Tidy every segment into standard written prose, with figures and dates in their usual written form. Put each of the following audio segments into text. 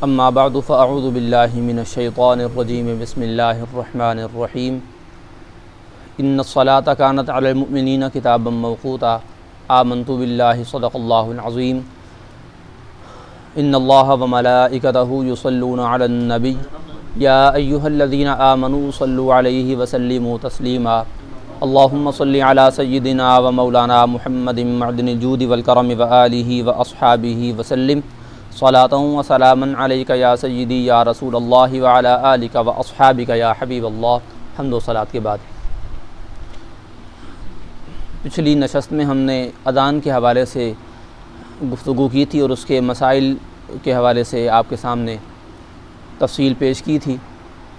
اما بعد فاعوذ باللہ من الشیطان الرجیم بسم اللہ الرحمن الرحیم ان الصلاة كانت علی المؤمنین کتابا موقوتا آمنت باللہ صدق اللہ العظیم ان اللہ وملائکتہ یصلون علی النبی یا ایہا الذین آمنوا صلوا علیہ وسلموا تسلیما اللہم صل علی سیدنا و مولانا محمد معدن الجود والکرم وآلہ واصحابہ وسلم صلاۃ و سلاما علیک یا سیدی یا رسول اللہ وعلی آلک و اصحابک یا حبیب اللہ۔ حمد و صلاۃ کے بعد پچھلی نشست میں ہم نے اذان کے حوالے سے گفتگو کی تھی اور اس کے مسائل کے حوالے سے آپ کے سامنے تفصیل پیش کی تھی،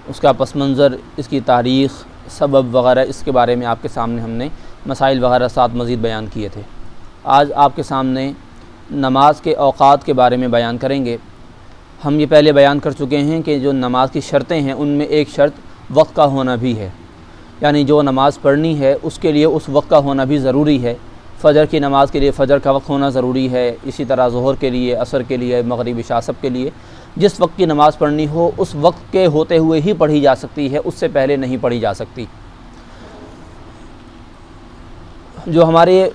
اس کا پس منظر، اس کی تاریخ، سبب وغیرہ، اس کے بارے میں آپ کے سامنے ہم نے مسائل وغیرہ ساتھ مزید بیان کیے تھے۔ آج آپ کے سامنے نماز کے اوقات کے بارے میں بیان کریں گے۔ ہم یہ پہلے بیان کر چکے ہیں کہ جو نماز کی شرطیں ہیں ان میں ایک شرط وقت کا ہونا بھی ہے، یعنی جو نماز پڑھنی ہے اس کے لیے اس وقت کا ہونا بھی ضروری ہے۔ فجر کی نماز کے لیے فجر کا وقت ہونا ضروری ہے، اسی طرح ظہر کے لیے، عصر کے لیے، مغرب عشاء سب کے لیے جس وقت کی نماز پڑھنی ہو اس وقت کے ہوتے ہوئے ہی پڑھی جا سکتی ہے، اس سے پہلے نہیں پڑھی جا سکتی۔ جو ہمارے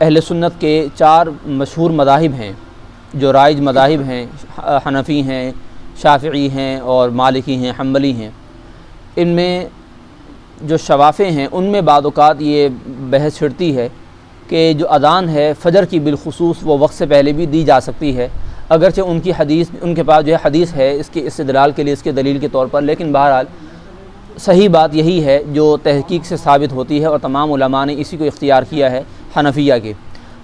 اہل سنت کے چار مشہور مذاہب ہیں، جو رائج مذاہب ہیں، حنفی ہیں، شافعی ہیں اور مالکی ہیں، حنبلی ہیں، ان میں جو شوافع ہیں ان میں بعض اوقات یہ بحث چھڑتی ہے کہ جو اذان ہے فجر کی بالخصوص وہ وقت سے پہلے بھی دی جا سکتی ہے، اگرچہ ان کی حدیث، ان کے پاس جو ہے حدیث ہے اس کے استدلال کے لیے، اس کے دلیل کے طور پر، لیکن بہرحال صحیح بات یہی ہے جو تحقیق سے ثابت ہوتی ہے اور تمام علماء نے اسی کو اختیار کیا ہے حنفیہ کے،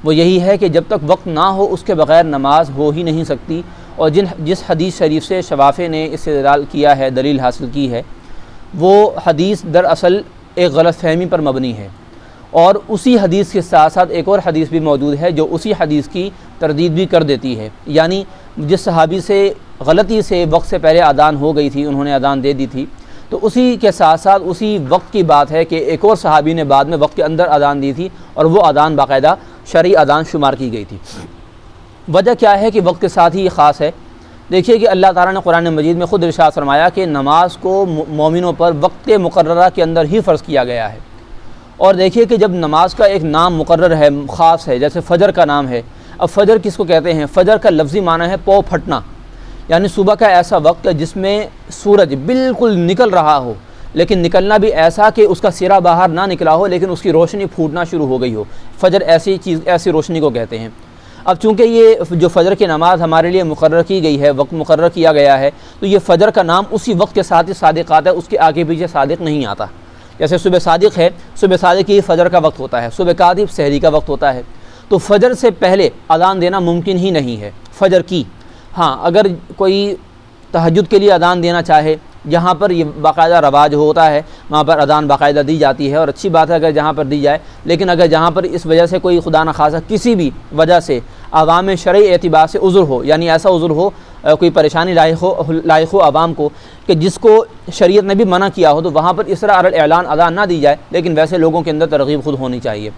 وہ یہی ہے کہ جب تک وقت نہ ہو اس کے بغیر نماز ہو ہی نہیں سکتی۔ اور جس حدیث شریف سے شوافع نے استدلال کیا ہے، دلیل حاصل کی ہے، وہ حدیث دراصل ایک غلط فہمی پر مبنی ہے، اور اسی حدیث کے ساتھ ساتھ ایک اور حدیث بھی موجود ہے جو اسی حدیث کی تردید بھی کر دیتی ہے۔ یعنی جس صحابی سے غلطی سے وقت سے پہلے اذان ہو گئی تھی، انہوں نے اذان دے دی تھی، تو اسی کے ساتھ ساتھ اسی وقت کی بات ہے کہ ایک اور صحابی نے بعد میں وقت کے اندر اذان دی تھی اور وہ اذان باقاعدہ شرعی اذان شمار کی گئی تھی۔ وجہ کیا ہے کہ وقت کے ساتھ ہی یہ خاص ہے؟ دیکھیے کہ اللہ تعالیٰ نے قرآن مجید میں خود ارشاد فرمایا کہ نماز کو مومنوں پر وقت مقررہ کے اندر ہی فرض کیا گیا ہے۔ اور دیکھیے کہ جب نماز کا ایک نام مقرر ہے، خاص ہے، جیسے فجر کا نام ہے، اب فجر کس کو کہتے ہیں؟ فجر کا لفظی معنی ہے پو پھٹنا، یعنی صبح کا ایسا وقت جس میں سورج بالکل نکل رہا ہو، لیکن نکلنا بھی ایسا کہ اس کا سرا باہر نہ نکلا ہو لیکن اس کی روشنی پھوٹنا شروع ہو گئی ہو۔ فجر ایسی روشنی کو کہتے ہیں۔ اب چونکہ یہ جو فجر کی نماز ہمارے لیے مقرر کی گئی ہے، وقت مقرر کیا گیا ہے، تو یہ فجر کا نام اسی وقت کے ساتھ ہی صادق آتا ہے، اس کے آگے پیچھے صادق نہیں آتا۔ جیسے صبح صادق ہے، صبح صادق ہی فجر کا وقت ہوتا ہے، صبح کاذب سحری کا وقت ہوتا ہے، تو فجر سے پہلے اذان دینا ممکن ہی نہیں ہے فجر کی۔ ہاں، اگر کوئی تہجد کے لیے اذان دینا چاہے، جہاں پر یہ باقاعدہ رواج ہوتا ہے وہاں پر اذان باقاعدہ دی جاتی ہے، اور اچھی بات ہے اگر جہاں پر دی جائے، لیکن اگر جہاں پر اس وجہ سے کوئی خدا نخواستہ کسی بھی وجہ سے عوام شرعی اعتبار سے عذر ہو، یعنی ایسا عذر ہو، کوئی پریشانی لاحق ہو عوام کو کہ جس کو شریعت نے بھی منع کیا ہو، تو وہاں پر اس طرح اعلان اذان نہ دی جائے، لیکن ویسے لوگوں کے اندر ترغیب خود ہونی چاہیے۔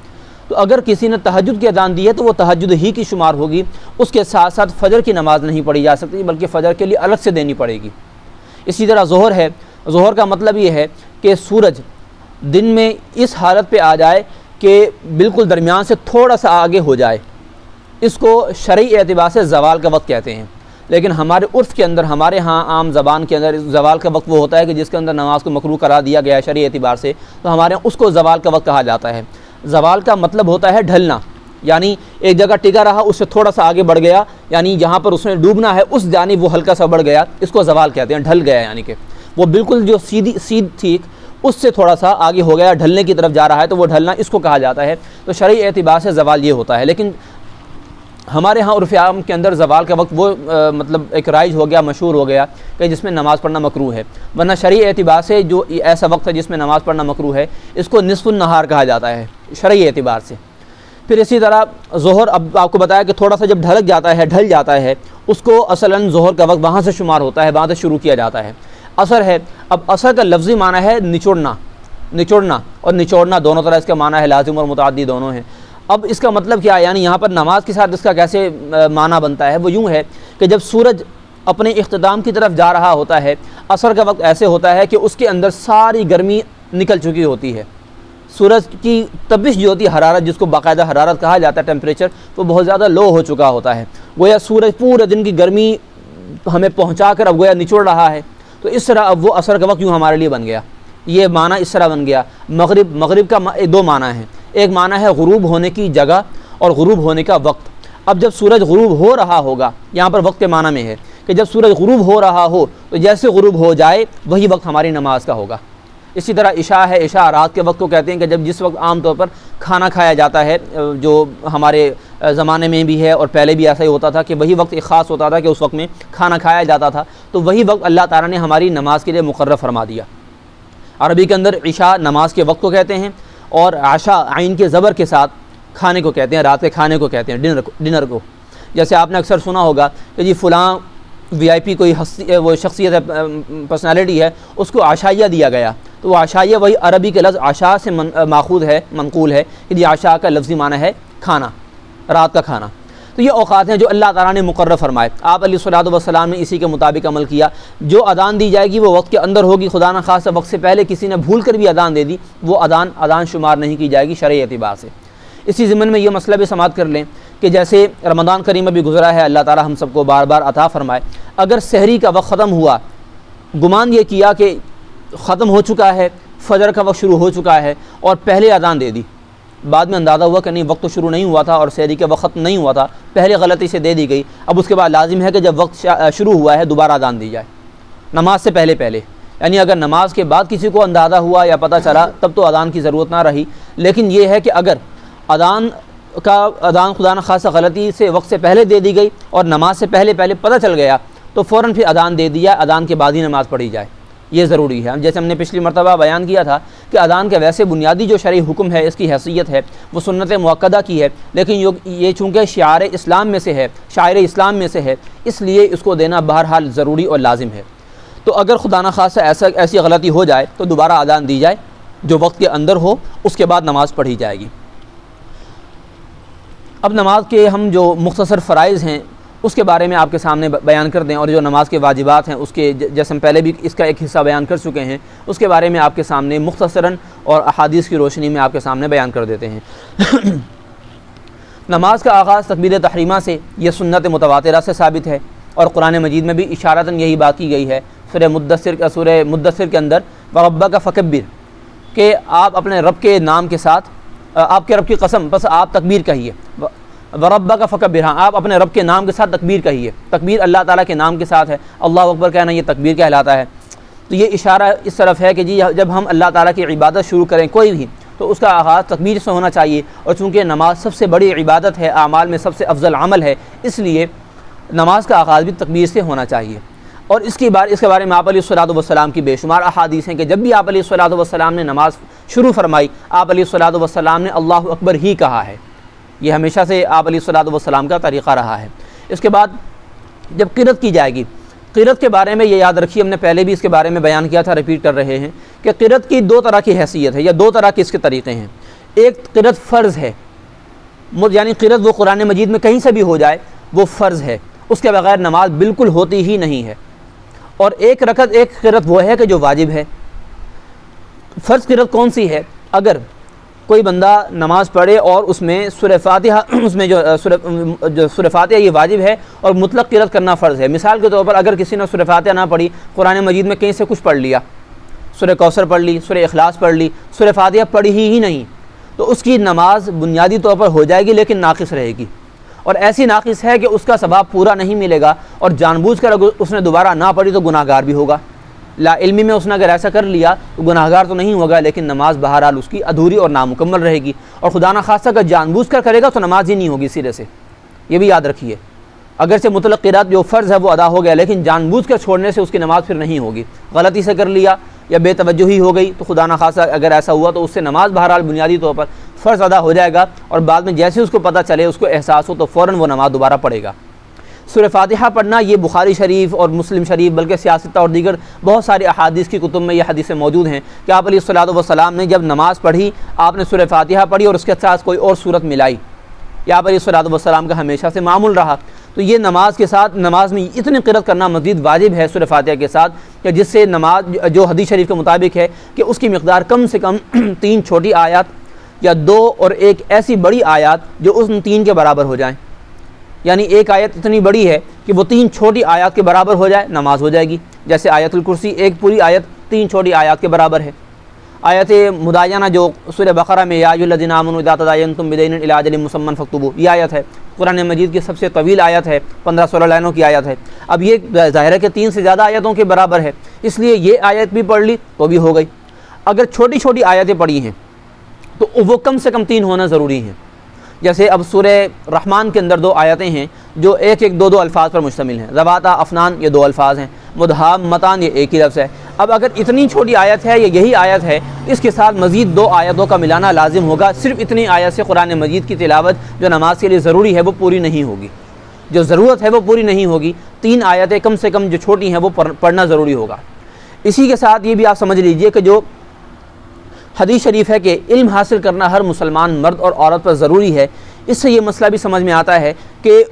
تو اگر کسی نے تہجد کی اذان دی ہے تو وہ تہجد ہی کی شمار ہوگی، اس کے ساتھ ساتھ فجر کی نماز نہیں پڑھی جا سکتی بلکہ فجر کے لیے الگ سے دینی پڑے گی۔ اسی طرح ظہر ہے، ظہر کا مطلب یہ ہے کہ سورج دن میں اس حالت پہ آ جائے کہ بالکل درمیان سے تھوڑا سا آگے ہو جائے، اس کو شرعی اعتبار سے زوال کا وقت کہتے ہیں، لیکن ہمارے عرف کے اندر، ہمارے ہاں عام زبان کے اندر زوال کا وقت وہ ہوتا ہے کہ جس کے اندر نماز کو مکروہ قرار دیا گیا ہے شرعی اعتبار سے، تو ہمارے ہاں اس کو زوال کا وقت کہا جاتا ہے۔ زوال کا مطلب ہوتا ہے ڈھلنا، یعنی ایک جگہ ٹکا رہا، اس سے تھوڑا سا آگے بڑھ گیا، یعنی جہاں پر اس نے ڈوبنا ہے اس جانب وہ ہلکا سا بڑھ گیا، اس کو زوال کہتے ہیں، ڈھل گیا، یعنی کہ وہ بالکل جو سیدھ تھی اس سے تھوڑا سا آگے ہو گیا، ڈھلنے کی طرف جا رہا ہے، تو وہ ڈھلنا اس کو کہا جاتا ہے۔ تو شرعی اعتبار سے زوال یہ ہوتا ہے، لیکن ہمارے ہاں عرف عام کے اندر زوال کا وقت وہ مطلب ایک رائج ہو گیا، مشہور ہو گیا کہ جس میں نماز پڑھنا مکروہ ہے، ورنہ شرعی اعتبار سے جو ایسا وقت ہے جس میں نماز پڑھنا مکروہ ہے اس کو نصف النہار کہا جاتا ہے شرعی اعتبار سے۔ پھر اسی طرح ظہر، اب آپ کو بتایا کہ تھوڑا سا جب ڈھل جاتا ہے اس کو اصلاً ظہر کا وقت وہاں سے شمار ہوتا ہے، وہاں سے شروع کیا جاتا ہے۔ عصر ہے، اب عصر کا لفظی معنی ہے نچوڑنا اور نچوڑنا دونوں طرح اس کا معنی ہے، لازم اور متعدی دونوں ہیں۔ اب اس کا مطلب کیا ہے، یعنی یہاں پر نماز کے ساتھ اس کا کیسے معنی بنتا ہے، وہ یوں ہے کہ جب سورج اپنے اختتام کی طرف جا رہا ہوتا ہے، عصر کا وقت ایسے ہوتا ہے کہ اس کے اندر ساری گرمی نکل چکی ہوتی ہے، سورج کی تپش جو ہوتی ہے، حرارت جس کو باقاعدہ حرارت کہا جاتا ہے، ٹیمپریچر، وہ بہت زیادہ لو ہو چکا ہوتا ہے، گویا سورج پورے دن کی گرمی ہمیں پہنچا کر اب گویا نچوڑ رہا ہے۔ تو اس طرح اب وہ عصر کا وقت یوں ہمارے لیے بن گیا، یہ معنی اس طرح بن گیا۔ مغرب کا دو معنی ہیں، ایک معنی ہے غروب ہونے کی جگہ اور غروب ہونے کا وقت۔ اب جب سورج غروب ہو رہا ہوگا، یہاں پر وقت کے معنی میں ہے کہ جب سورج غروب ہو رہا ہو تو جیسے غروب ہو جائے وہی وقت ہماری نماز کا ہوگا۔ اسی طرح عشاء ہے، عشاء رات کے وقت کو کہتے ہیں کہ جس وقت عام طور پر کھانا کھایا جاتا ہے، جو ہمارے زمانے میں بھی ہے اور پہلے بھی ایسا ہی ہوتا تھا کہ وہی وقت ایک خاص ہوتا تھا کہ اس وقت میں کھانا کھایا جاتا تھا، تو وہی وقت اللہ تعالیٰ نے ہماری نماز کے لیے مقرر فرما دیا۔ عربی کے اندر عشاء نماز کے وقت کو کہتے ہیں، اور عشاء عین کے زبر کے ساتھ کھانے کو کہتے ہیں، رات کے کھانے کو کہتے ہیں، ڈنر کو۔ جیسے آپ نے اکثر سنا ہوگا کہ جی فلاں وی آئی پی کوئی وہ شخصیت ہے، پرسنالٹی ہے، اس کو عشائیہ دیا گیا، تو وہ عشائیہ وہی عربی کے لفظ عشاء سے ماخوذ ہے، منقول ہے کہ جی عشاء کا لفظی معنی ہے کھانا، رات کا کھانا۔ تو یہ اوقات ہیں جو اللہ تعالیٰ نے مقرر فرمائے، آپ علیہ الصلوۃ والسلام نے اسی کے مطابق عمل کیا۔ جو اذان دی جائے گی وہ وقت کے اندر ہوگی، خدا نہ خواستہ وقت سے پہلے کسی نے بھول کر بھی اذان دے دی، وہ اذان شمار نہیں کی جائے گی شرعی اعتبار سے۔ اسی ضمن میں یہ مسئلہ بھی سماعت کر لیں کہ جیسے رمضان کریم ابھی گزرا ہے، اللہ تعالیٰ ہم سب کو بار بار عطا فرمائے، اگر سحری کا وقت ختم ہوا، گمان یہ کیا کہ ختم ہو چکا ہے، فجر کا وقت شروع ہو چکا ہے اور پہلے اذان دے دی، بعد میں اندازہ ہوا کہ نہیں وقت تو شروع نہیں ہوا تھا اور سحری کا وقت ختم نہیں ہوا تھا، پہلے غلطی سے دے دی گئی، اب اس کے بعد لازم ہے کہ جب وقت شروع ہوا ہے دوبارہ اذان دی جائے نماز سے پہلے۔ یعنی اگر نماز کے بعد کسی کو اندازہ ہوا یا پتہ چلا تب تو اذان کی ضرورت نہ رہی، لیکن یہ ہے کہ اگر اذان خدا نہ خاصہ غلطی سے وقت سے پہلے دے دی گئی اور نماز سے پہلے پتہ چل گیا تو فوراً پھر اذان دے دیا، اذان کے بعد ہی نماز پڑھی جائے، یہ ضروری ہے۔ جیسے ہم نے پچھلی مرتبہ بیان کیا تھا کہ اذان کا ویسے بنیادی جو شرعی حکم ہے، اس کی حیثیت ہے، وہ سنت مؤکدہ کی ہے، لیکن یہ چونکہ شعائر اسلام میں سے ہے، اس لیے اس کو دینا بہرحال ضروری اور لازم ہے۔ تو اگر خدا نہ خواستہ ایسی غلطی ہو جائے تو دوبارہ اذان دی جائے جو وقت کے اندر ہو، اس کے بعد نماز پڑھی جائے گی۔ اب نماز کے ہم جو مختصر فرائض ہیں اس کے بارے میں آپ کے سامنے بیان کر دیں، اور جو نماز کے واجبات ہیں اس کے جیسے ہم پہلے بھی اس کا ایک حصہ بیان کر چکے ہیں، اس کے بارے میں آپ کے سامنے مختصراً اور احادیث کی روشنی میں آپ کے سامنے بیان کر دیتے ہیں۔ نماز کا آغاز تکبیر تحریمہ سے، یہ سنت متواترہ سے ثابت ہے، اور قرآن مجید میں بھی اشارتاً یہی بات کی گئی ہے، سورہ مدثر کے اندر وَرَبَّكَ فَكَبِّرْ، کہ آپ اپنے رب کے نام کے ساتھ، آپ کے رب کی قسم، بس آپ تکبیر کہیے، وَرَبَّكَ فَكَبِّرْ، ہاں آپ اپنے رب کے نام کے ساتھ تکبیر کہیے۔ تکبیر اللہ تعالیٰ کے نام کے ساتھ ہے، اللہ اکبر کہنا یہ تکبیر کہلاتا ہے۔ تو یہ اشارہ اس طرف ہے کہ جی جب ہم اللہ تعالیٰ کی عبادت شروع کریں کوئی بھی، تو اس کا آغاز تکبیر سے ہونا چاہیے، اور چونکہ نماز سب سے بڑی عبادت ہے، اعمال میں سب سے افضل عمل ہے، اس لیے نماز کا آغاز بھی تکبیر سے ہونا چاہیے۔ اور اس کے بارے میں آپ علیہ الصلوۃ والسلام کی بے شمار احادیث ہیں کہ جب بھی آپ علیہ الصلوۃ والسلام نے نماز شروع فرمائی، آپ علیہ الصلوۃ والسلام نے اللہ اکبر ہی کہا ہے، یہ ہمیشہ سے آپ علیہ الصلوۃ والسلام کا طریقہ رہا ہے۔ اس کے بعد جب قرأت کی جائے گی، قرأت کے بارے میں یہ یاد رکھیے، ہم نے پہلے بھی اس کے بارے میں بیان کیا تھا، ریپیٹ کر رہے ہیں کہ قرأت کی دو طرح کی حیثیت ہے، یا دو طرح کے اس کے طریقے ہیں۔ ایک قرأت فرض ہے، یعنی قرأت وہ قرآن مجید میں کہیں سے بھی ہو جائے وہ فرض ہے، اس کے بغیر نماز بالکل ہوتی ہی نہیں ہے۔ اور ایک قرأت وہ ہے کہ جو واجب ہے۔ فرض قرأت کون سی ہے؟ اگر کوئی بندہ نماز پڑھے اور اس میں سورہ فاتحہ، اس میں جو سورہ فاتحہ یہ واجب ہے اور مطلق قرأت کرنا فرض ہے۔ مثال کے طور پر اگر کسی نے سورہ فاتحہ نہ پڑھی، قرآن مجید میں کہیں سے کچھ پڑھ لیا، سورہ کوثر پڑھ لی، سورہ اخلاص پڑھ لی، سورہ فاتحہ پڑھی ہی نہیں، تو اس کی نماز بنیادی طور پر ہو جائے گی لیکن ناقص رہے گی، اور ایسی ناقص ہے کہ اس کا ثواب پورا نہیں ملے گا، اور جان بوجھ کر اگر اس نے دوبارہ نہ پڑھی تو گناہ گار بھی ہوگا۔ لا علمی میں اس نے اگر ایسا کر لیا تو گناہ گار تو نہیں ہوگا، لیکن نماز بہرحال اس کی ادھوری اور نامکمل رہے گی، اور خدا نہ خواستہ اگر جان بوجھ کر کرے گا تو نماز ہی نہیں ہوگی سرے سے، یہ بھی یاد رکھیے۔ اگرچہ مطلق قرأت جو فرض ہے وہ ادا ہو گیا، لیکن جان بوجھ کر چھوڑنے سے اس کی نماز پھر نہیں ہوگی، غلطی سے کر لیا یا بے توجہی ہو گئی تو خدا نہ خواستہ اگر ایسا ہوا تو اس سے نماز بہرحال بنیادی طور پر فرض ادا ہو جائے گا، اور بعد میں جیسے اس کو پتہ چلے، اس کو احساس ہو، تو فوراً وہ نماز دوبارہ پڑھے گا۔ سورہ فاتحہ پڑھنا یہ بخاری شریف اور مسلم شریف بلکہ سیاستہ اور دیگر بہت سارے احادیث کی کتب میں یہ حدیثیں موجود ہیں کہ آپ علیہ الصلوۃ والسلام نے جب نماز پڑھی، آپ نے سورہ فاتحہ پڑھی اور اس کے ساتھ کوئی اور سورت ملائی، یہ آپ علیہ الصلوۃ والسلام کا ہمیشہ سے معمول رہا۔ تو یہ نماز کے ساتھ نماز میں اتنی قرأت کرنا مزید واجب ہے سورہ فاتحہ کے ساتھ، کہ جس سے نماز جو حدیث شریف کے مطابق ہے کہ اس کی مقدار کم سے کم 3 چھوٹی آیات یا 2 اور ایک ایسی بڑی آیات جو ان 3 کے برابر ہو جائیں، یعنی ایک آیت اتنی بڑی ہے کہ وہ 3 چھوٹی آیات کے برابر ہو جائے، نماز ہو جائے گی۔ جیسے آیت الکرسی ایک پوری آیت 3 چھوٹی آیات کے برابر ہے۔ آیت مداینہ جو سورہ بقرہ میں یا ایھا الذین آمنوا اذا تداینتم بدین الی اجل مسمی فاکتبوہ، یہ آیت ہے قرآن مجید کی سب سے طویل آیت ہے، 15-16 لائنوں کی آیت ہے۔ اب یہ ظاہر ہے کہ 3 سے زیادہ آیتوں کے برابر ہے، اس لیے یہ آیت بھی پڑھ لی تو بھی ہو گئی۔ اگر چھوٹی چھوٹی آیتیں پڑھی ہیں تو وہ کم سے کم 3 ہونا ضروری ہیں۔ جیسے اب سورہ رحمان کے اندر 2 آیتیں ہیں جو 1-1 2 الفاظ پر مشتمل ہیں، ذواتا افنان یہ 2 الفاظ ہیں، مدہامتان یہ ایک ہی لفظ ہے۔ اب اگر اتنی چھوٹی آیت ہے یا یہی آیت ہے، اس کے ساتھ مزید 2 آیتوں کا ملانا لازم ہوگا۔ صرف اتنی آیت سے قرآن مجید کی تلاوت جو نماز کے لیے ضروری ہے وہ پوری نہیں ہوگی، جو ضرورت ہے وہ پوری نہیں ہوگی۔ 3 آیتیں کم سے کم جو چھوٹی ہیں وہ پڑھنا ضروری ہوگا۔ اسی کے ساتھ یہ بھی آپ سمجھ لیجئے کہ جو حدیث شریف ہے کہ علم حاصل کرنا ہر مسلمان مرد اور عورت پر ضروری ہے، اس سے یہ مسئلہ بھی سمجھ میں آتا ہے کہ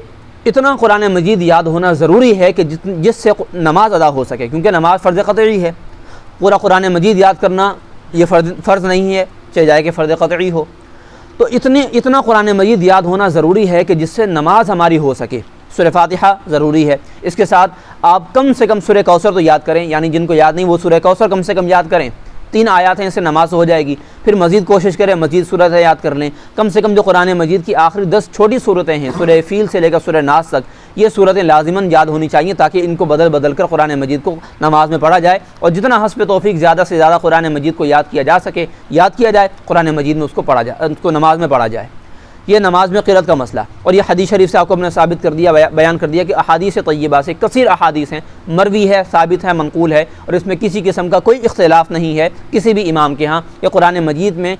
اتنا قرآن مجید یاد ہونا ضروری ہے کہ جس سے نماز ادا ہو سکے، کیونکہ نماز فرض قطعی ہے۔ پورا قرآن مجید یاد کرنا یہ فرض نہیں ہے، چاہے جائے کہ فرض قطعی ہو۔ تو اتنا قرآن مجید یاد ہونا ضروری ہے کہ جس سے نماز ہماری ہو سکے۔ سورہ فاتحہ ضروری ہے، اس کے ساتھ آپ کم سے کم سورہ کوثر تو یاد کریں، یعنی جن کو یاد نہیں وہ سورہ کوثر کم سے کم یاد کریں۔ 3 آیات ہیں، اس سے نماز ہو جائے گی۔ پھر مزید کوشش کریں مزید صورتیں یاد کر لیں، کم سے کم جو قرآن مجید کی آخری 10 چھوٹی صورتیں ہیں، سورہ فیل سے لے کر سورہ ناس تک، یہ صورتیں لازماً یاد ہونی چاہیے تاکہ ان کو بدل بدل کر قرآن مجید کو نماز میں پڑھا جائے، اور جتنا حسب توفیق زیادہ سے زیادہ قرآن مجید کو یاد کیا جا سکے یاد کیا جائے، قرآن مجید میں اس کو پڑھا جائے، اس کو نماز میں پڑھا جائے۔ یہ نماز میں قرأت کا مسئلہ، اور یہ حدیث شریف سے آپ کو ہم نے ثابت کر دیا، بیان کر دیا کہ احادیث طیبہ سے کثیر احادیث ہیں، مروی ہے، ثابت ہے، منقول ہے، اور اس میں کسی قسم کا کوئی اختلاف نہیں ہے کسی بھی امام کے ہاں کہ قرآن مجید میں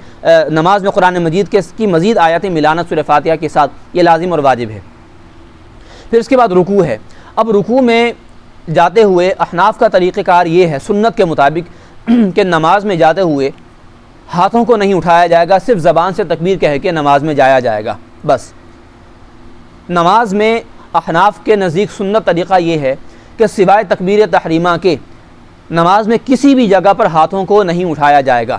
نماز میں قرآن مجید کی مزید آیاتیں ملانا سورہ فاتحہ کے ساتھ یہ لازم اور واجب ہے۔ پھر اس کے بعد رکوع ہے۔ اب رکوع میں جاتے ہوئے احناف کا طریقہ کار یہ ہے سنت کے مطابق کہ نماز میں جاتے ہوئے ہاتھوں کو نہیں اٹھایا جائے گا، صرف زبان سے تکبیر کہہ کے نماز میں جایا جائے گا بس۔ نماز میں احناف کے نزدیک سنت طریقہ یہ ہے کہ سوائے تکبیر تحریمہ کے نماز میں کسی بھی جگہ پر ہاتھوں کو نہیں اٹھایا جائے گا،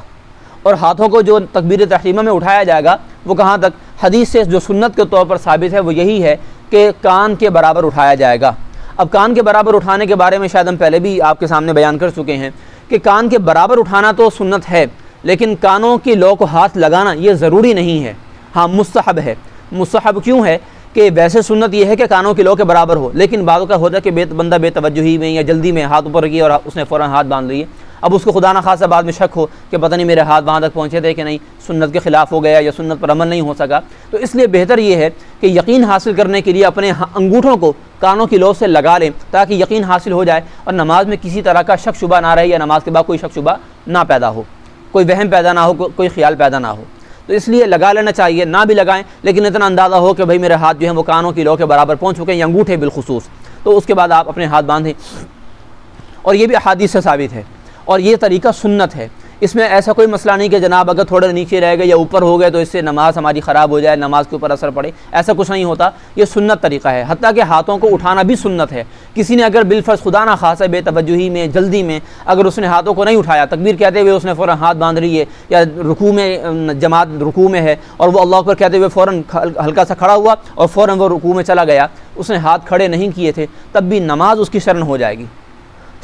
اور ہاتھوں کو جو تکبیر تحریمہ میں اٹھایا جائے گا وہ کہاں تک؟ حدیث سے جو سنت کے طور پر ثابت ہے وہ یہی ہے کہ کان کے برابر اٹھایا جائے گا۔ اب کان کے برابر اٹھانے کے بارے میں شاید ہم پہلے بھی آپ کے سامنے بیان کر چکے ہیں کہ کان کے برابر اٹھانا تو سنت ہے، لیکن کانوں کی لو کو ہاتھ لگانا یہ ضروری نہیں ہے، ہاں مستحب ہے۔ مستحب کیوں ہے؟ کہ ویسے سنت یہ ہے کہ کانوں کی لو کے برابر ہو، لیکن بعض کا ہوتا ہے کہ بندہ بے توجہی میں یا جلدی میں ہاتھ اوپر کیا اور اس نے فوراً ہاتھ باندھ لیے، اب اس کو خدا نہ خاصہ بعد میں شک ہو کہ پتہ نہیں میرے ہاتھ وہاں تک پہنچے تھے کہ نہیں، سنت کے خلاف ہو گیا یا سنت پر عمل نہیں ہو سکا۔ تو اس لیے بہتر یہ ہے کہ یقین حاصل کرنے کے لیے اپنے انگوٹھوں کو کانوں کی لو سے لگا لیں تاکہ یقین حاصل ہو جائے اور نماز میں کسی طرح کا شک شبہ نہ رہے یا نماز کے بعد کوئی شک شبہ نہ پیدا ہو، کوئی وہم پیدا نہ ہو، کوئی خیال پیدا نہ ہو۔ تو اس لیے لگا لینا چاہیے، نہ بھی لگائیں لیکن اتنا اندازہ ہو کہ بھائی میرے ہاتھ جو ہیں وہ کانوں کی لو کے برابر پہنچ چکے ہیں، یا انگوٹھے بالخصوص، تو اس کے بعد آپ اپنے ہاتھ باندھیں۔ اور یہ بھی احادیث سے ثابت ہے، اور یہ طریقہ سنت ہے۔ اس میں ایسا کوئی مسئلہ نہیں کہ جناب اگر تھوڑے نیچے رہ گئے یا اوپر ہو گئے تو اس سے نماز ہماری خراب ہو جائے، نماز کے اوپر اثر پڑے، ایسا کچھ نہیں ہوتا۔ یہ سنت طریقہ ہے، حتیٰ کہ ہاتھوں کو اٹھانا بھی سنت ہے۔ کسی نے اگر بالفرض خدا نہ خاصہ بے توجہی میں جلدی میں اگر اس نے ہاتھوں کو نہیں اٹھایا، تکبیر کہتے ہوئے اس نے فوراً ہاتھ باندھ لیے، یا رکوع میں جماعت رکوع میں ہے اور وہ اللہ اکبر کہتے ہوئے فوراً ہلکا سا کھڑا ہوا اور فوراً وہ رکوع میں چلا گیا، اس نے ہاتھ کھڑے نہیں کیے تھے، تب بھی نماز اس کی شرن ہو جائے گی،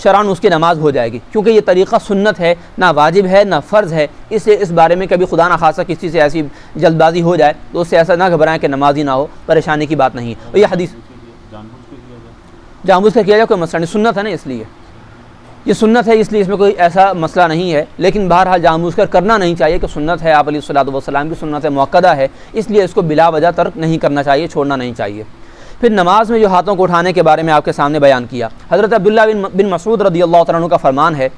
شرعاً اس کی نماز ہو جائے گی، کیونکہ یہ طریقہ سنت ہے، نہ واجب ہے نہ فرض ہے۔ اس لیے اس بارے میں کبھی خدا نہ خاصہ کسی سے ایسی جلد بازی ہو جائے تو اس سے ایسا نہ گھبرائیں کہ نماز ہی نہ ہو، پریشانی کی بات نہیں ہے۔ اور یہ حدیث جان بوجھ کر کیا جائے کوئی مسئلہ نہیں، سنت ہے نا، اس لیے یہ سنت ہے، اس لیے اس میں کوئی ایسا مسئلہ نہیں ہے، لیکن بہرحال جان بوجھ کر کرنا نہیں چاہیے کہ سنت ہے، آپ علیہ الصلوۃ والسلام کی سنت ہے، مؤکدہ ہے، اس لیے اس کو بلا وجہ ترک نہیں کرنا چاہیے، چھوڑنا نہیں چاہیے۔ پھر نماز میں جو ہاتھوں کو اٹھانے کے بارے میں آپ کے سامنے بیان کیا، حضرت عبداللہ بن مسعود رضی اللہ تعالیٰ عنہ کا فرمان ہے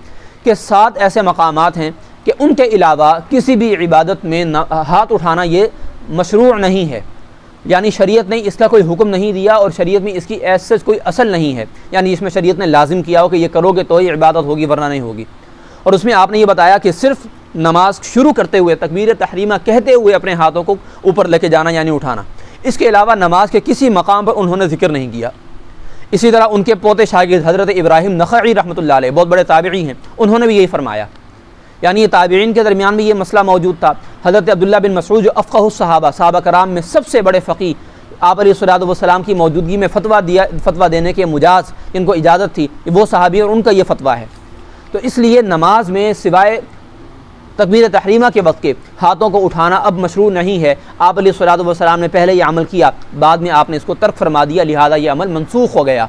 کہ 7 ایسے مقامات ہیں کہ ان کے علاوہ کسی بھی عبادت میں ہاتھ اٹھانا یہ مشروع نہیں ہے، یعنی شریعت نے اس کا کوئی حکم نہیں دیا اور شریعت میں اس کی ایسے کوئی اصل نہیں ہے، یعنی اس میں شریعت نے لازم کیا ہو کہ یہ کرو گے تو یہ عبادت ہوگی ورنہ نہیں ہوگی۔ اور اس میں آپ نے یہ بتایا کہ صرف نماز شروع کرتے ہوئے تکبیر تحریمہ کہتے ہوئے اپنے ہاتھوں کو اوپر لے کے جانا یعنی اٹھانا، اس کے علاوہ نماز کے کسی مقام پر انہوں نے ذکر نہیں کیا۔ اسی طرح ان کے پوتے شاگرد حضرت ابراہیم نخعی رحمۃ اللہ علیہ، بہت بڑے تابعی ہیں، انہوں نے بھی یہی فرمایا، یعنی یہ تابعین کے درمیان بھی یہ مسئلہ موجود تھا۔ حضرت عبداللہ بن مسعود جو افقہ الصحابہ، صحابہ کرام میں سب سے بڑے فقیہ، آپ علیہ الصلوۃ والسلام کی موجودگی میں فتویٰ دینے کے مجاز، ان کو اجازت تھی، وہ صحابی اور ان کا یہ فتویٰ ہے۔ تو اس لیے نماز میں سوائے تکبیر تحریمہ کے وقت کے ہاتھوں کو اٹھانا اب مشروع نہیں ہے۔ آپ علیہ الصلوۃ والسلام نے پہلے یہ عمل کیا، بعد میں آپ نے اس کو ترک فرما دیا، لہذا یہ عمل منسوخ ہو گیا،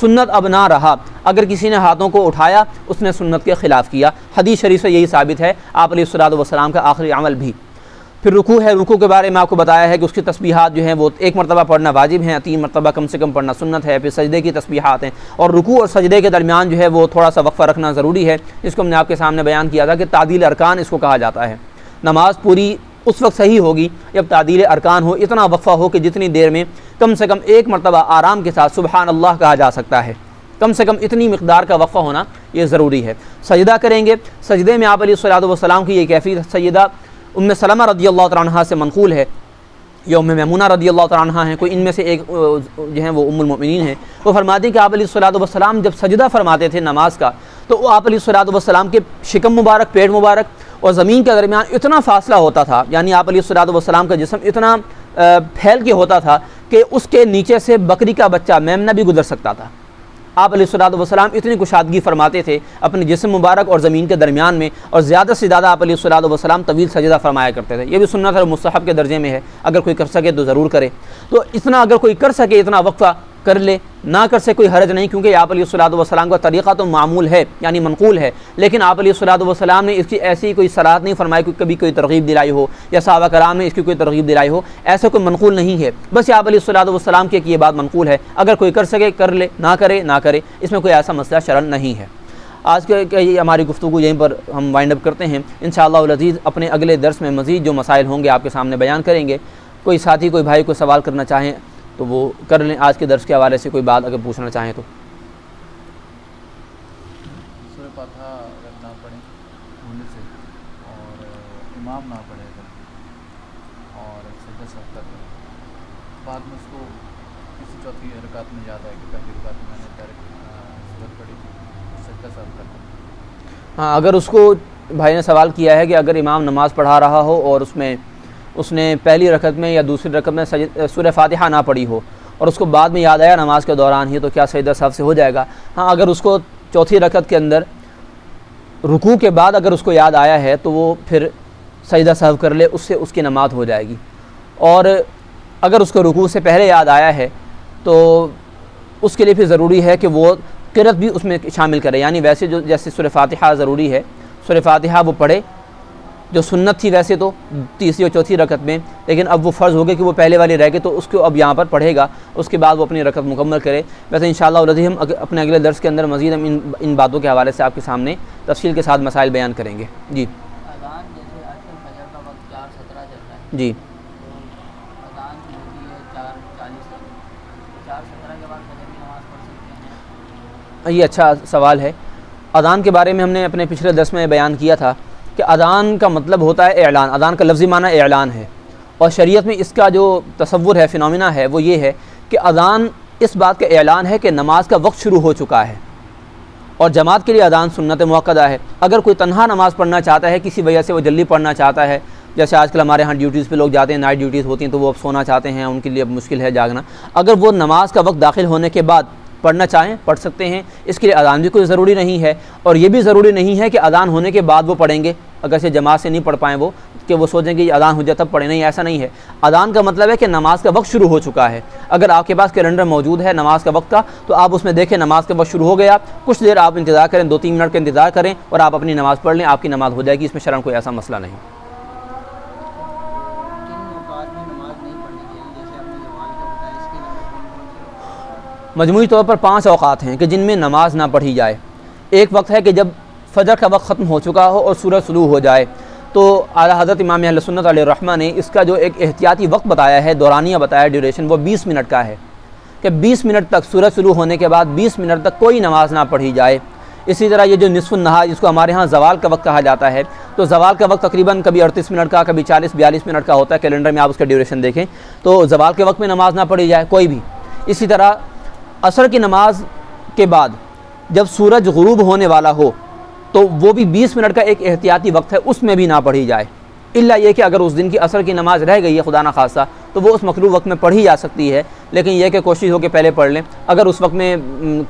سنت اب نہ رہا۔ اگر کسی نے ہاتھوں کو اٹھایا اس نے سنت کے خلاف کیا، حدیث شریف سے یہی ثابت ہے، آپ علیہ الصلوۃ والسلام کا آخری عمل بھی۔ پھر رکوع ہے، رکوع کے بارے میں آپ کو بتایا ہے کہ اس کی تسبیحات جو ہیں وہ 1 مرتبہ پڑھنا واجب ہیں، 3 مرتبہ کم سے کم پڑھنا سنت ہے۔ پھر سجدے کی تسبیحات ہیں، اور رکوع اور سجدے کے درمیان جو ہے وہ تھوڑا سا وقفہ رکھنا ضروری ہے، جس کو ہم نے آپ کے سامنے بیان کیا تھا کہ تعدیل ارکان اس کو کہا جاتا ہے۔ نماز پوری اس وقت صحیح ہوگی جب تعدیل ارکان ہو، اتنا وقفہ ہو کہ جتنی دیر میں کم سے کم 1 مرتبہ آرام کے ساتھ سبحان اللہ کہا جا سکتا ہے، کم سے کم اتنی مقدار کا وقفہ ہونا یہ ضروری ہے۔ سجدہ کریں گے، سجدے میں آپ علیہ الصلوۃ والسلام کی یہ کیفیت سیدہ ام سلمہ رضی اللہ تعالیٰ عنہا سے منقول ہے، یا ام میمونہ رضی اللہ تعالیٰ عنہا ہیں، کوئی ان میں سے ایک جو ہیں وہ ام المؤمنین ہیں، وہ فرماتے ہیں کہ آپ علیہ الصلوۃ والسلام جب سجدہ فرماتے تھے نماز کا، تو وہ آپ علیہ الصلوۃ والسلام کے شکم مبارک، پیٹ مبارک اور زمین کے درمیان اتنا فاصلہ ہوتا تھا، یعنی آپ علیہ الصلوۃ والسلام کا جسم اتنا پھیل کے ہوتا تھا کہ اس کے نیچے سے بکری کا بچہ میمنہ بھی گزر سکتا تھا۔ آپ علیہ الصلوۃ والسلام اتنی کشادگی فرماتے تھے اپنے جسم مبارک اور زمین کے درمیان میں، اور زیادہ سے زیادہ آپ علیہ الصلوۃ والسلام طویل سجدہ فرمایا کرتے تھے۔ یہ بھی سنت اور مستحب کے درجے میں ہے، اگر کوئی کر سکے تو ضرور کرے۔ تو اتنا اگر کوئی کر سکے اتنا وقفہ کر لے، نہ کر سکے کوئی حرج نہیں، کیونکہ آپ علیہ الصلوۃ والسلام کا طریقہ تو معمول ہے، یعنی منقول ہے، لیکن آپ علیہ الصلوۃ والسلام نے اس کی ایسی کوئی صراحت نہیں فرمائی کہ کبھی کوئی ترغیب دلائی ہو، یا صحابہ کرام نے اس کی کوئی ترغیب دلائی ہو، ایسا کوئی منقول نہیں ہے، بس یہ آپ علیہ الصلوۃ والسلام کی یہ بات منقول ہے، اگر کوئی کر سکے کر لے، نہ کرے نہ کرے، اس میں کوئی ایسا مسئلہ شرعاً نہیں ہے۔ آج کے ہماری گفتگو یہیں پر ہم وائنڈ اپ کرتے ہیں، انشاءاللہ العزیز اپنے اگلے درس میں مزید جو مسائل ہوں گے آپ کے سامنے بیان کریں گے۔ کوئی ساتھی کوئی بھائی کوئی سوال کرنا چاہیں تو وہ کر لیں، آج کے درس کے حوالے سے کوئی بات اگر پوچھنا چاہیں تو۔ سورہ فاتحہ اگر نہ پڑھیں بھولنے سے، اور امام نہ پڑھے اگر، اور سجدہ سہو کر لیں، بعد میں اس کو کسی چوتھی رکعت میں یاد آئے کہ پہلی رکعت میں نے ڈائریکٹ سورت پڑھی تھی، سجدہ سہو کر لیں۔ ہاں، اگر اس کو بھائی نے سوال کیا ہے کہ اگر امام نماز پڑھا رہا ہو اور اس نے پہلی رکعت میں یا دوسری رکعت میں سورہ فاتحہ نہ پڑھی ہو، اور اس کو بعد میں یاد آیا نماز کے دوران ہی، تو کیا سجدہ سہو سے ہو جائے گا؟ ہاں، اگر اس کو چوتھی رکعت کے اندر رکوع کے بعد اگر اس کو یاد آیا ہے تو وہ پھر سجدہ سہو کر لے، اس سے اس کی نماز ہو جائے گی۔ اور اگر اس کو رکوع سے پہلے یاد آیا ہے تو اس کے لیے پھر ضروری ہے کہ وہ قرأت بھی اس میں شامل کرے، یعنی ویسے جیسے سورہ فاتحہ ضروری ہے، سورہ فاتحہ وہ پڑھے جو سنت تھی ویسے تو تیسری اور چوتھی رکعت میں، لیکن اب وہ فرض ہو گیا کہ وہ پہلے والی رہ گئی، تو اس کو اب یہاں پر پڑھے گا، اس کے بعد وہ اپنی رکعت مکمل کرے۔ ویسے انشاءاللہ العزیز ہم اپنے اگلے درس کے اندر مزید ہم ان باتوں کے حوالے سے آپ کے سامنے تفصیل کے ساتھ مسائل بیان کریں گے۔ جی اذان جیسے آج کل فجر کا وقت 4:17 چل رہا ہے، جی تو اذان کی ہوتی ہے 4:40 تک، 4:17 کے بعد فجر کی نماز پڑھ سکتے ہیں؟ یہ اچھا سوال ہے۔ اذان کے بارے میں ہم نے اپنے پچھلے درس میں بیان کیا تھا کہ اذان کا مطلب ہوتا ہے اعلان، اذان کا لفظی معنی اعلان ہے، اور شریعت میں اس کا جو تصور ہے، فینومینا ہے، وہ یہ ہے کہ اذان اس بات کا اعلان ہے کہ نماز کا وقت شروع ہو چکا ہے، اور جماعت کے لیے اذان سنت موقدہ ہے۔ اگر کوئی تنہا نماز پڑھنا چاہتا ہے، کسی وجہ سے وہ جلدی پڑھنا چاہتا ہے، جیسے آج کل ہمارے ہاں ڈیوٹیز پہ لوگ جاتے ہیں، نائٹ ڈیوٹیز ہوتی ہیں، تو وہ اب سونا چاہتے ہیں، ان کے لیے اب مشکل ہے جاگنا، اگر وہ نماز کا وقت داخل ہونے کے بعد پڑھنا چاہیں پڑھ سکتے ہیں، اس کے لیے اذان بھی کوئی ضروری نہیں ہے، اور یہ بھی ضروری نہیں ہے کہ اذان ہونے کے بعد وہ پڑھیں گے، اگر سے جماعت سے نہیں پڑھ پائیں وہ کہ وہ سوچیں کہ یہ اذان ہو جائے تب پڑھیں، نہیں، ایسا نہیں ہے۔ اذان کا مطلب ہے کہ نماز کا وقت شروع ہو چکا ہے۔ اگر آپ کے پاس کیلنڈر موجود ہے نماز کا وقت کا، تو آپ اس میں دیکھیں نماز کا وقت شروع ہو گیا، کچھ دیر آپ انتظار کریں، 2-3 منٹ کا انتظار کریں، اور آپ اپنی نماز پڑھ لیں، آپ کی نماز ہو جائے گی، اس میں شرعاً کوئی ایسا مسئلہ نہیں۔ کن اوقات میں نماز نہیں پڑھنی چاہیے؟ جیسے آپ نے زوال کا بتایا، اس کے علاوہ مجموعی طور پر 5 اوقات ہیں کہ جن میں نماز نہ پڑھی جائے۔ ایک وقت ہے کہ جب فجر کا وقت ختم ہو چکا ہو اور سورج طلوع ہو جائے، تو اعلیٰ حضرت امام اہل سنت علیہ الرحمہ نے اس کا جو ایک احتیاطی وقت بتایا ہے، دورانیہ بتایا، ڈیوریشن، وہ 20 منٹ کا ہے، کہ 20 منٹ تک سورج طلوع ہونے کے بعد 20 منٹ تک کوئی نماز نہ پڑھی جائے۔ اسی طرح یہ جو نصف النہار جس کو ہمارے ہاں زوال کا وقت کہا جاتا ہے، تو زوال کا وقت تقریباً کبھی 38 منٹ کا، کبھی 40-42 منٹ کا ہوتا ہے، کیلنڈر میں آپ اس کا ڈیوریشن دیکھیں، تو زوال کے وقت میں نماز نہ پڑھی جائے کوئی بھی۔ اسی طرح عصر کی نماز کے بعد جب سورج غروب ہونے والا ہو تو وہ بھی 20 منٹ کا ایک احتیاطی وقت ہے، اس میں بھی نہ پڑھی جائے، الا یہ کہ اگر اس دن کی عصر کی نماز رہ گئی ہے خدا نخواستہ تو وہ اس مکروہ وقت میں پڑھی جا سکتی ہے، لیکن یہ کہ کوشش ہو کہ پہلے پڑھ لیں۔ اگر اس وقت میں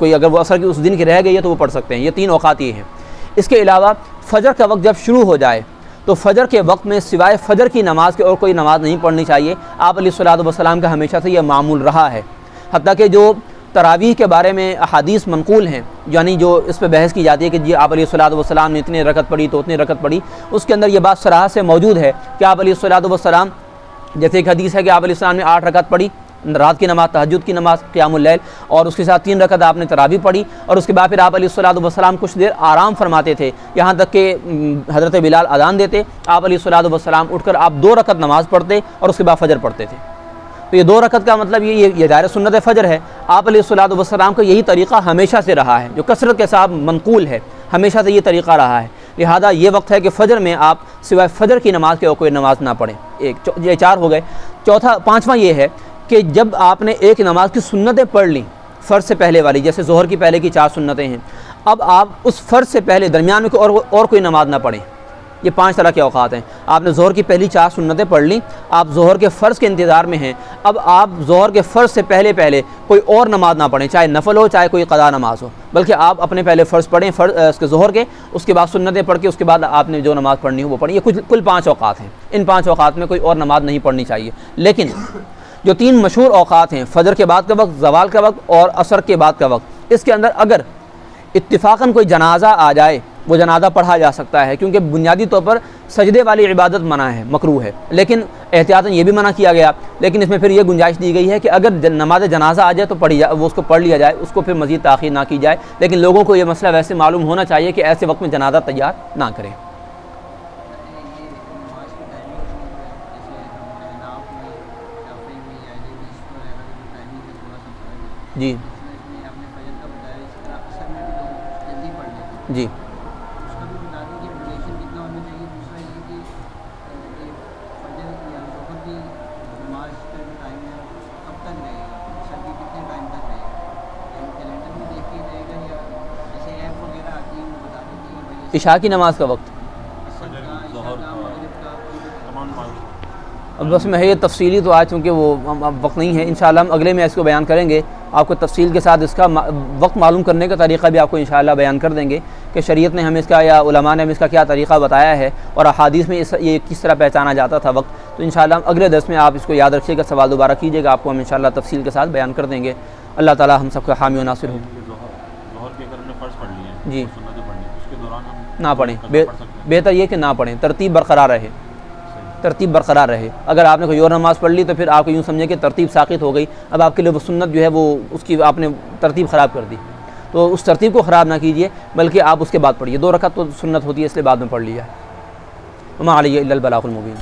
اگر وہ عصر کی اس دن کی رہ گئی ہے تو وہ پڑھ سکتے ہیں۔ یہ 3 اوقات یہ ہیں۔ اس کے علاوہ فجر کا وقت جب شروع ہو جائے تو فجر کے وقت میں سوائے فجر کی نماز کے اور کوئی نماز نہیں پڑھنی چاہیے۔ آپ علیہ الصلوۃ والسلام کا ہمیشہ سے یہ معمول رہا ہے، حتیٰ کہ جو تراویح کے بارے میں احادیث منقول ہیں، یعنی جو اس پہ بحث کی جاتی ہے کہ جی آپ علیہ الصلوۃ والسلام نے اتنے رکعت پڑھی تو اتنے رکعت پڑھی، اس کے اندر یہ بات صراحت سے موجود ہے کہ آپ علیہ الصلوۃ والسلام، جیسے ایک حدیث ہے کہ آپ علیہ السلام نے 8 رکعت پڑھی رات کی نماز، تہجد کی نماز، قیام اللیل، اور اس کے ساتھ 3 رکعت آپ نے تراویح پڑھی، اور اس کے بعد پھر آپ علیہ الصلوۃ والسلام کچھ دیر آرام فرماتے تھے، یہاں تک کہ حضرت بلال اذان دیتے، آپ علیہ الصلوۃ والسلام اٹھ کر آپ 2 رکعت نماز پڑھتے اور اس کے بعد فجر پڑھتے تھے۔ تو یہ 2 رکعت کا مطلب یہ دائرہ سنت فجر ہے۔ آپ علیہ الصلوۃ والسلام کا یہی طریقہ ہمیشہ سے رہا ہے، جو کثرت کے ساتھ منقول ہے، ہمیشہ سے یہ طریقہ رہا ہے، لہذا یہ وقت ہے کہ فجر میں آپ سوائے فجر کی نماز کے اور کوئی نماز نہ پڑھیں۔ یہ 4 ہو گئے۔ پانچواں یہ ہے کہ جب آپ نے ایک نماز کی سنتیں پڑھ لیں فرض سے پہلے والی، جیسے ظہر کی پہلے کی 4 سنتیں ہیں، اب آپ اس فرض سے پہلے درمیان میں اور کوئی نماز نہ پڑھیں۔ یہ 5 طرح کے اوقات ہیں۔ آپ نے ظہر کی پہلی 4 سنتیں پڑھ لیں، آپ ظہر کے فرض کے انتظار میں ہیں، اب آپ ظہر کے فرض سے پہلے کوئی اور نماز نہ پڑھیں، چاہے نفل ہو چاہے کوئی قضا نماز ہو، بلکہ آپ اپنے پہلے فرض پڑھیں اس کے ظہر کے، اس کے بعد سنتیں پڑھ کے اس کے بعد آپ نے جو نماز پڑھنی ہو وہ پڑھیں۔ یہ کل 5 اوقات ہیں۔ ان 5 اوقات میں کوئی اور نماز نہیں پڑھنی چاہیے، لیکن جو 3 مشہور اوقات ہیں، فجر کے بعد کا وقت، زوال کا وقت اور عصر کے بعد کا وقت، اس کے اندر اگر اتفاقاً کوئی جنازہ آ جائے وہ جنازہ پڑھا جا سکتا ہے، کیونکہ بنیادی طور پر سجدے والی عبادت منع ہے، مکروہ ہے، لیکن احتیاطاً یہ بھی منع کیا گیا، لیکن اس میں پھر یہ گنجائش دی گئی ہے کہ اگر نماز جنازہ آ جائے تو وہ اس کو پڑھ لیا جائے، اس کو پھر مزید تاخیر نہ کی جائے، لیکن لوگوں کو یہ مسئلہ ویسے معلوم ہونا چاہیے کہ ایسے وقت میں جنازہ تیار نہ کریں۔ جی جی عشاء کی نماز کا وقت اب بس میں ہے یہ تفصیلی تو آج چونکہ وہ وقت نہیں ہے، انشاءاللہ ہم اگلے میں اس کو بیان کریں گے، آپ کو تفصیل کے ساتھ اس کا وقت معلوم کرنے کا طریقہ بھی آپ کو انشاءاللہ بیان کر دیں گے کہ شریعت نے ہمیں اس کا یا علماء نے ہمیں اس کا کیا طریقہ بتایا ہے اور احادیث میں یہ کس طرح پہچانا جاتا تھا وقت۔ تو انشاءاللہ ہم اگلے درس میں آپ اس کو یاد رکھیے گا، سوال دوبارہ کیجیے گا، آپ کو ہم انشاءاللہ تفصیل کے ساتھ بیان کر دیں گے۔ اللہ تعالی ہم سب کا حامی و ناصر ہو۔ جی نہ پڑھیں، بہتر یہ کہ نہ پڑھیں، ترتیب برقرار رہے۔ اگر آپ نے کوئی اور نماز پڑھ لی تو پھر آپ کو یوں سمجھیں کہ ترتیب ساقط ہو گئی، اب آپ کے لیے وہ سنت جو ہے وہ اس کی آپ نے ترتیب خراب کر دی، تو اس ترتیب کو خراب نہ کیجیے، بلکہ آپ اس کے بعد پڑھیے۔ 2 رکعت تو سنت ہوتی ہے، اس لیے بعد میں پڑھ لیا ہے۔ وما علیہ الا البلاغ المبین۔